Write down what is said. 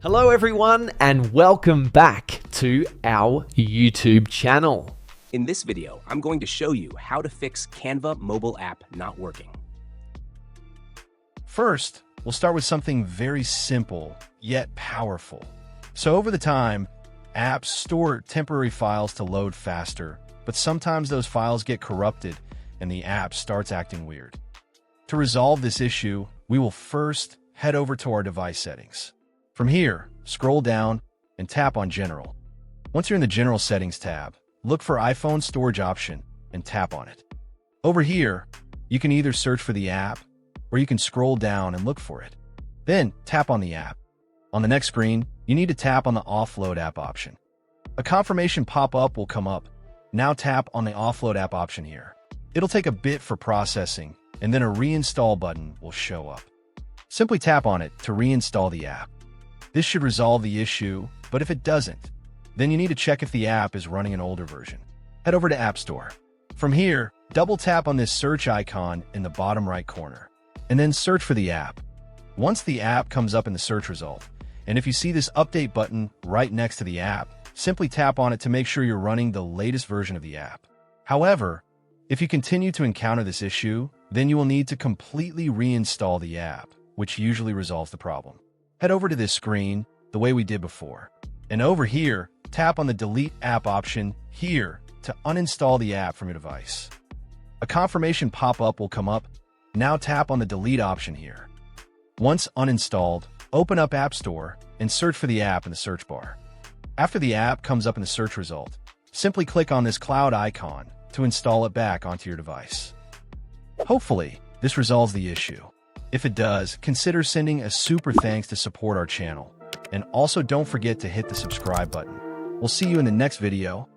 Hello everyone and welcome back to our YouTube channel. In this video, I'm going to show you how to fix Canva mobile app not working. First, we'll start with something very simple, yet powerful. So over the time, apps store temporary files to load faster, but sometimes those files get corrupted and the app starts acting weird. To resolve this issue, we will first head over to our device settings. From here, scroll down and tap on General. Once you're in the General Settings tab, look for iPhone Storage option and tap on it. Over here, you can either search for the app or you can scroll down and look for it. Then tap on the app. On the next screen, you need to tap on the Offload app option. A confirmation pop-up will come up. Now tap on the Offload app option here. It'll take a bit for processing, and then a reinstall button will show up. Simply tap on it to reinstall the app. This should resolve the issue, but if it doesn't, then you need to check if the app is running an older version. Head over to App Store. From here, double tap on this search icon in the bottom right corner, and then search for the app. Once the app comes up in the search result, and if you see this update button right next to the app, simply tap on it to make sure you're running the latest version of the app. However, if you continue to encounter this issue, then you will need to completely reinstall the app, which usually resolves the problem. Head over to this screen the way we did before. And over here, tap on the Delete App option here to uninstall the app from your device. A confirmation pop-up will come up. Now tap on the Delete option here. Once uninstalled, open up App Store and search for the app in the search bar. After the app comes up in the search result, simply click on this cloud icon to install it back onto your device. Hopefully, this resolves the issue. If it does, consider sending a super thanks to support our channel. And also don't forget to hit the subscribe button. We'll see you in the next video.